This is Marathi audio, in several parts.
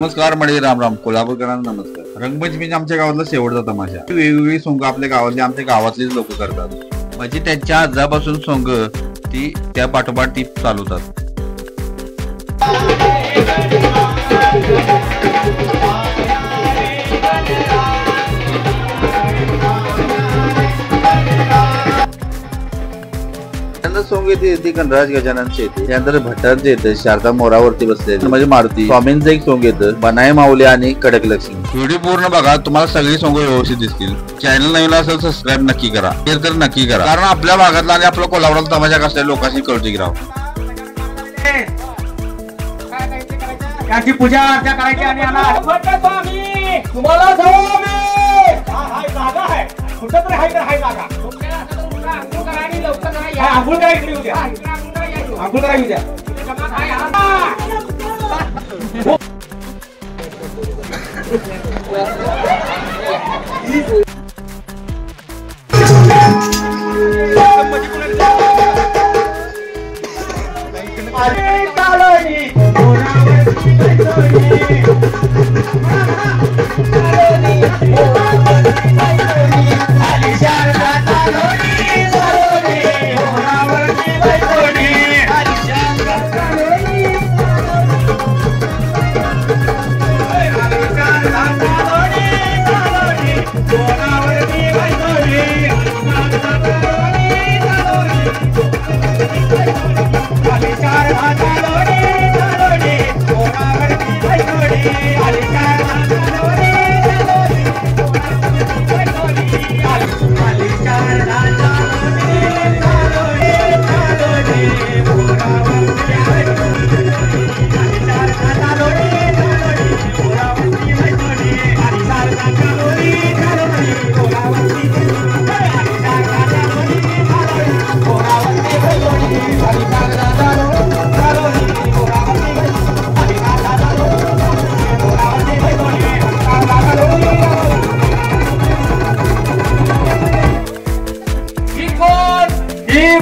नमस्कार मंडळी, राम राम. कोल्हापूरकरांना नमस्कार. रंगपंचमी आमच्या गावातला शेवटचा तमाशा. वेगवेगळी सोंग आपल्या गावातली आमच्या गावातलीच लोक करतात. म्हणजे त्यांच्या आजापासून सोंग ती त्या पाठोपाठ ती चालवतात. सोंग येते ती गणराज गजाननचे येते, त्यानंतर भट्टांचे येते, शारदा मोरावरती बसलेले म्हणजे मारुती. स्वामींचं एक सोंग येतं, बनाई माऊली आणि कडक लक्ष्मी. व्हिडिओ पूर्ण बघा, तुम्हाला सगळी सोंग व्यवस्थित दिसतील. चॅनल नवीन असेल सबस्क्राईब नक्की करा, शेअर तर नक्की करा, कारण आपल्या भागातला आणि आपल्या कोल्हापुरात तमाशा कसल्या लोकांशी कळते की राव. त्याची पूजा अर्चा करायची आणि तुम्हाला जागा आहे कुठं तरी हाय जागा. आंघोळ करायची उद्या, आंघोळ करायची उद्या.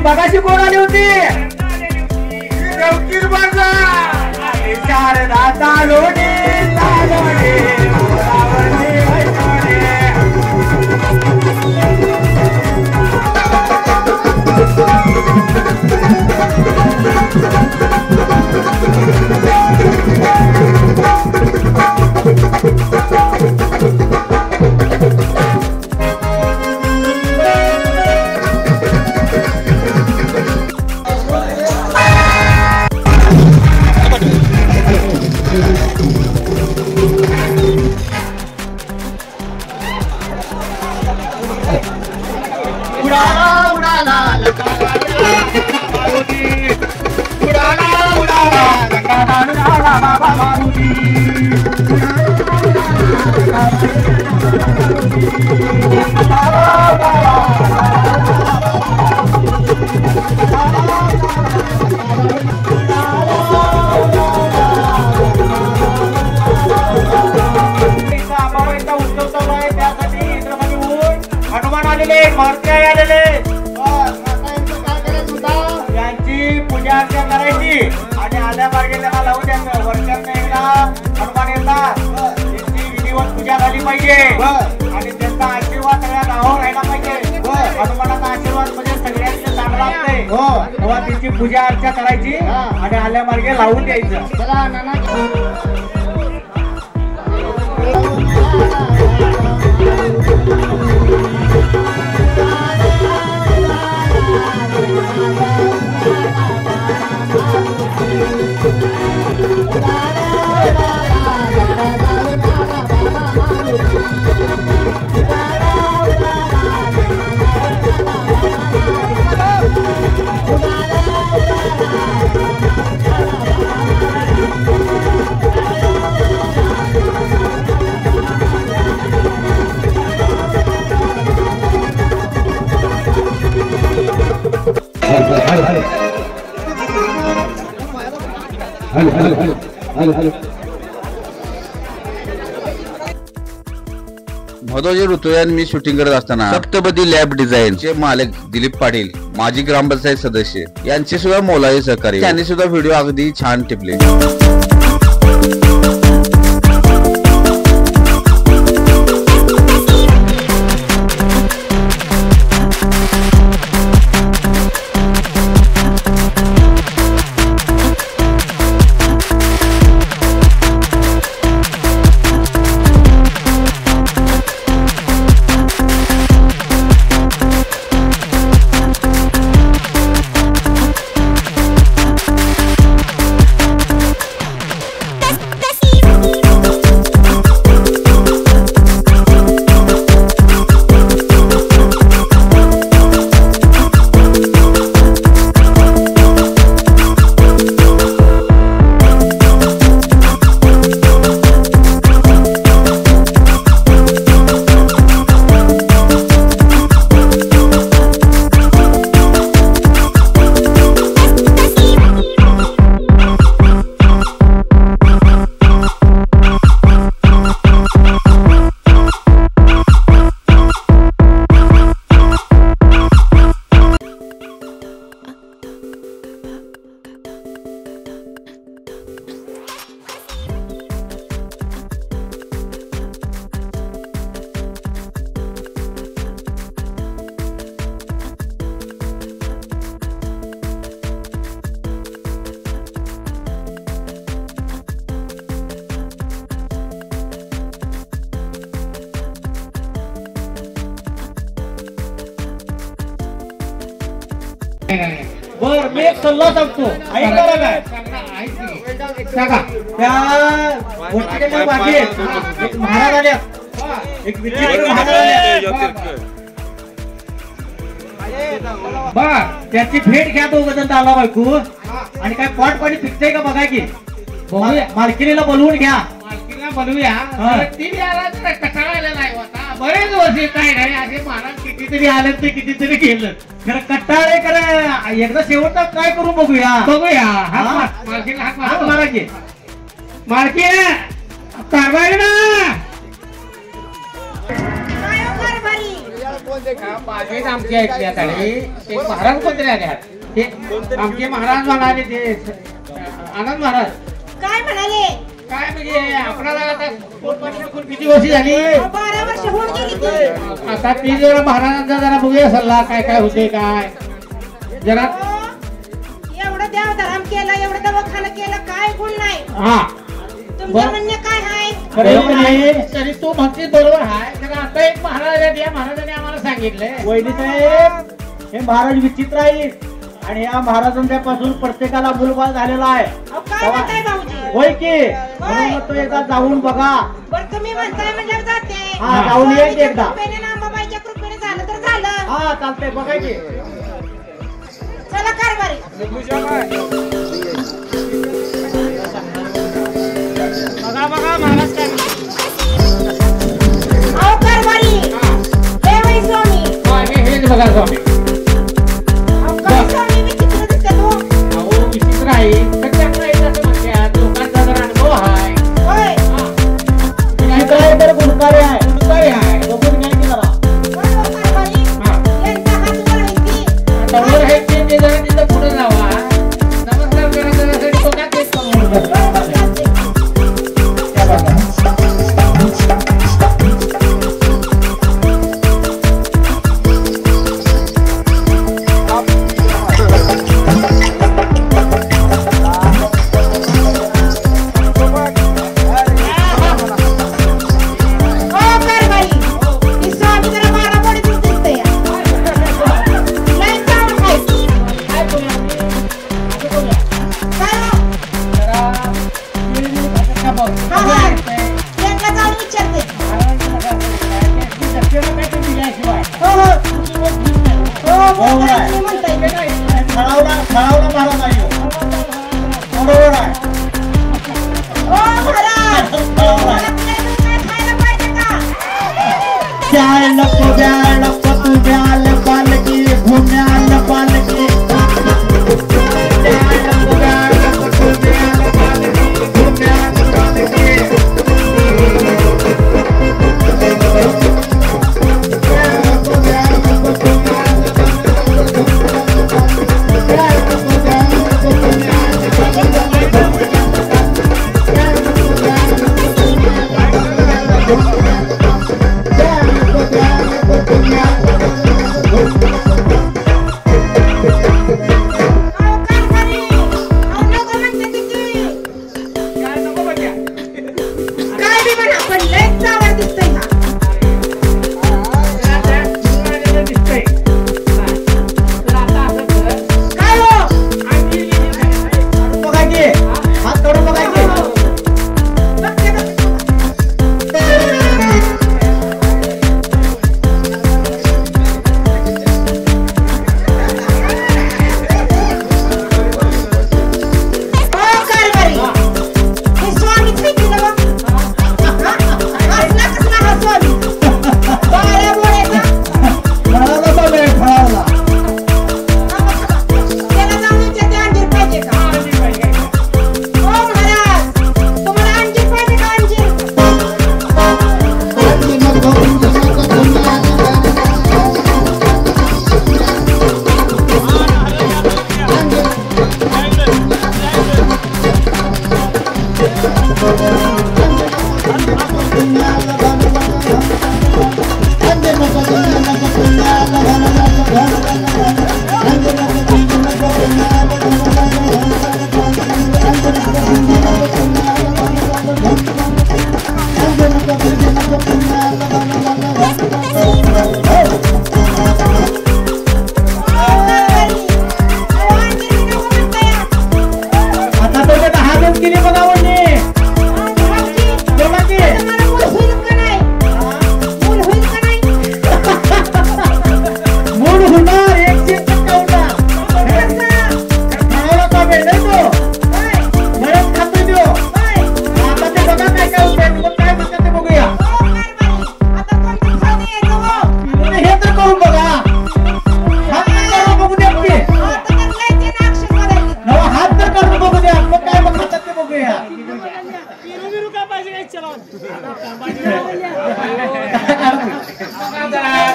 बघाशी कोण आली होती? गवकीर बाजा शारदा चालोडी चालोडी हनुमान आलेले, मारुती आलेले. यांची पूजा अर्चा करायची आणि आल्या मार्गे त्यांना लावून द्यायचं. वर्षात एकदा हनुमान येतात, त्यांची विधिवत पूजा झाली पाहिजे आणि त्यांचा आशीर्वाद सगळ्या गावावर राहिला पाहिजे. हनुमानाचा आशीर्वाद म्हणजे सगळ्यांचे चांगला असते. तेव्हा त्यांची पूजा अर्चा करायची आणि आल्या मार्गे लावून द्यायचं. महत्वाचे ऋतुयान मी शूटिंग करत असताना सप्तपदी लॅब डिझाईन चे मालक दिलीप पाटील, माजी ग्रामपंचायत सदस्य यांचे सुद्धा मोलाचे सहकार्य. त्यांनी सुद्धा व्हिडिओ अगदी छान टिपले. बर मी एक सल्ला सांगतो ऐकणार काय सांगा त्या गोष्टीच्या मागे एक महाराज आल्या एक विचित्र महाराज आल्या बर त्याची भेट घ्या दोघ जण आला बायको आणि काय पॉट पाणी पिकतंय का बघा की मालकिनीला बोलवून घ्या मालकीला बोलवूया ती कटाळायला नाही होता बरेच वर्षी काय नाही असे महाराज कितीतरी आले ते कितीतरी केलं खरं कटाळे करा एकदा शेवटचा काय करू बघूया मालकीला हाक मारा की मालकी कारभारी ना आमच्या ऐकण्याकडे महाराज कोणतरी आले आमचे महाराज म्हणाले ते आनंद महाराज काय म्हणाले काय म्हणजे आपणाला आता किती वर्षी झाली 12 वर्ष होऊन गेली ती आता ती जरा महाराजांचा जरा बघूया सल्ला काय काय होते काय जरा एवढं देवधर्म केलं एवढं दवाखाना केलं काय गुण नाही हा तुमचं म्हणणे काय आहे तरी तू म्हणते बरोबर आहे तर आता एक महाराज आहेत या महाराजांनी आम्हाला सांगितलंय वैदी साहेब हे महाराज विचित्र आहे आणि या महाराजांच्या पासून प्रत्येकाला मुलबाळ झालेला आहे काय म्हणताय भाऊजी होय की म्हणून तो एकदा जाऊन बघा बरं तुम्ही म्हणताय म्हणजे जाते हा जाऊन ये की एकदा कृपेने अंबाबाईच्या कृपेने झालं तर झालं हा चालतंय बघा की चला कारभारी बघा बघा महाराज काय अहो कारभारी हे वै स्वामी हेच बघा स्वामी काय स्वामी विचित्र दिसते तू अहो विचित्र आहे सगळ्यांना येत असं म्हणतात लोकांचा जर अनुभव आहे होय काय तर गुणकारी आहे तो गुण काय की जरा बरोबर कारभारी यांचा हात वर आहे ती समोर आहे ते जरा तिथं पुढे जावा नमस्कार करण्यासाठी तो काय तेच समोर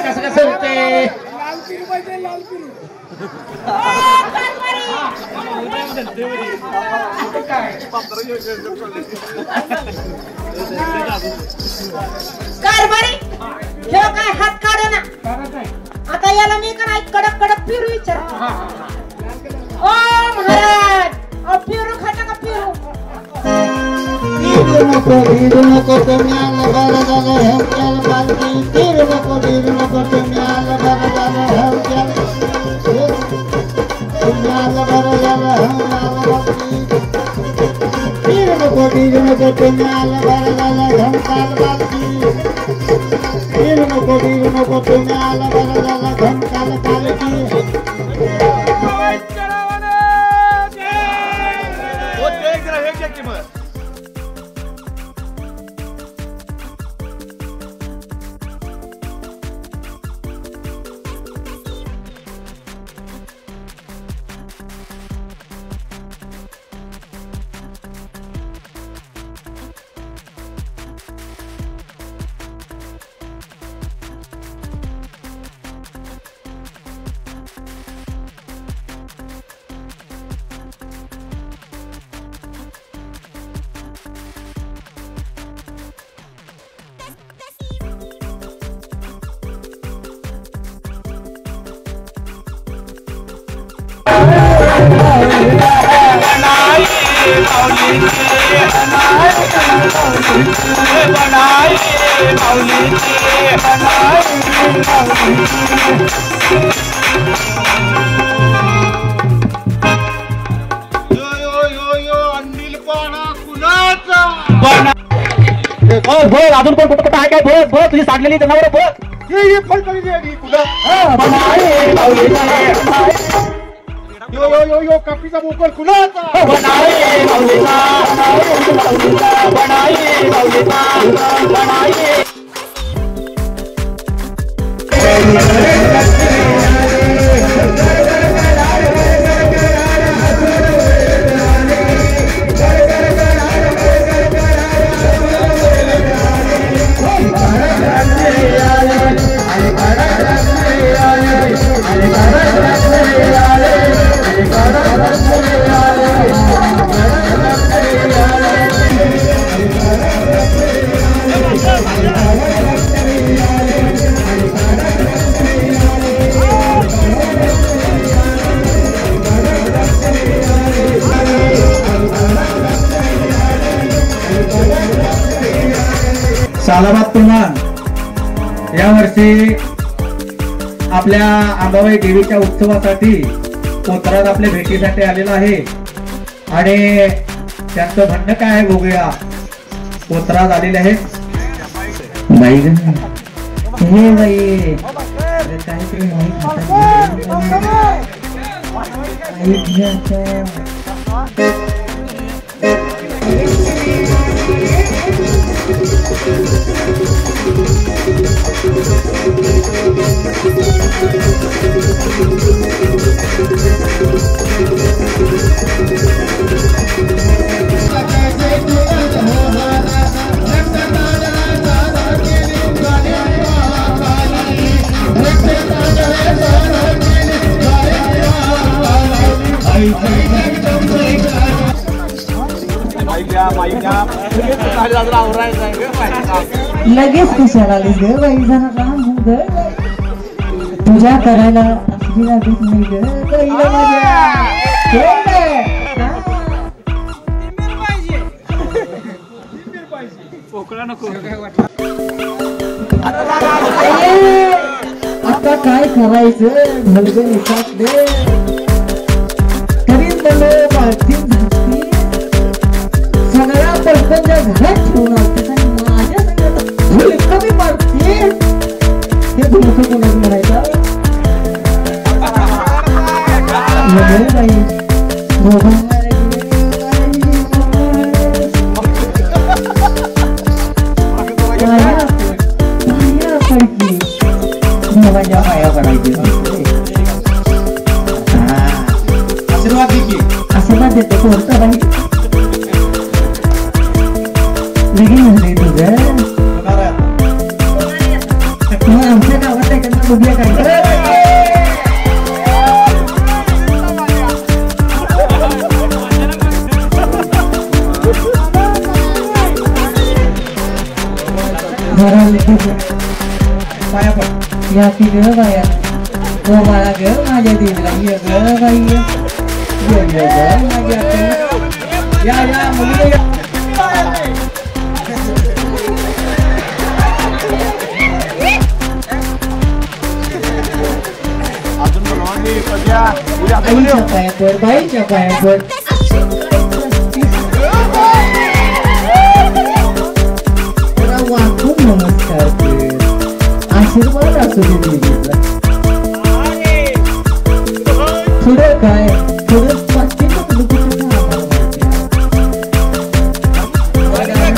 कसं कसं होते कारभारी हे काय हात काढ ना आता याला मी काय कडक कडक फिरू विचार ओ महाराज फिरू खाता का फिरू धीरू नको तुम्हाला बरं झालं हलचाल पालखी धीरू नको तुम्हाला बरं झालं हलचाल तुम्हाला बरं झालं हलचाल धीरू नको तुम्हाला बरं झालं हलचाल पालखी धीरू नको तुम्हाला बरं झालं हलचाल पालखी अजून कोण कुठं आहे काय भोग भोग तुझी साडलेली जनावर भोग यो कापीचा बोकड कुणाचा सालाबाद पुन्हा यावर्षी आपल्या अंबाबाई देवीच्या उत्सवासाठी कोतराज आपल्या भेटीसाठी आलेला आहे आणि त्यांचं म्हणणं काय आहे बघूया. कोतराज आलेले आहेत. बाई हे बाई काहीतरी लगेच कशाला आलीस ग बाई जरा राम हो ग पूजा करायला असली लागत नाही ग पहिलं आता काय करायचं भलगं विचारले तरी मला बाळतीन झाली सगळ्या पटकनच्या घरात ठेवून असते माझ्या संगत कमी पडते हे तुमचं कोणाच म्हणायचं बाई माझ्या पाया पडायची आशीर्वाद देते कोणतं बाई लगेच झाले तुझं होणार आहे आता. मग आमच्या गावात एखादा बघूया काय जरा लगेच पाया पड. या की ग बाया ओ मला ग माझ्या देवीला ये ग बाई ये ग माझ्या या मुलीला या. आईच्या पायावर बाईच्या पायावर जरा वाकून नमस्कार कर आशीर्वाद असू दे देवीचा पुढं काय पुढं वाटते का तुला कुठं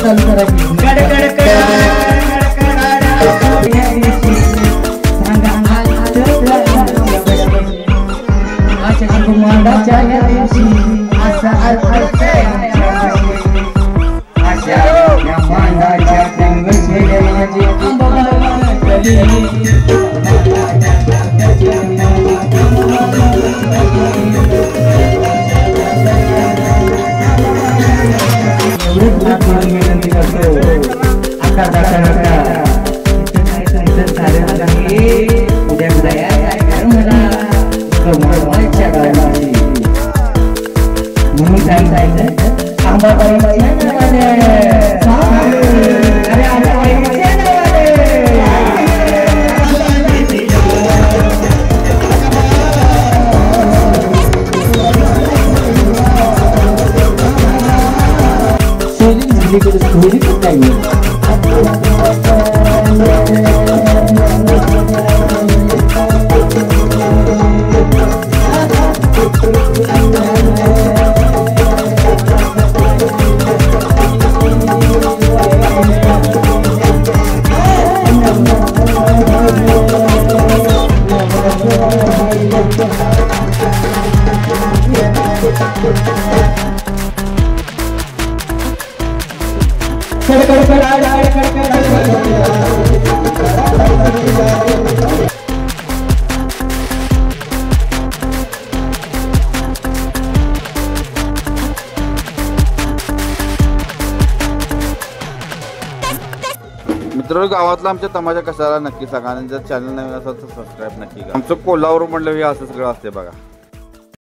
चालू करा मांडाच्या या दिवशी असा अर्थ अशा या मांडाच्या दिवशी माझी अंबाबाई मित्रांनो, गावातला आमच्या तमाशा कशाला नक्की सांगा आणि जर चॅनल नवीन असेल तर सबस्क्राईब नक्की करा. आमचं कोल्हापूर म्हणलं हे असं सगळं असते बघा.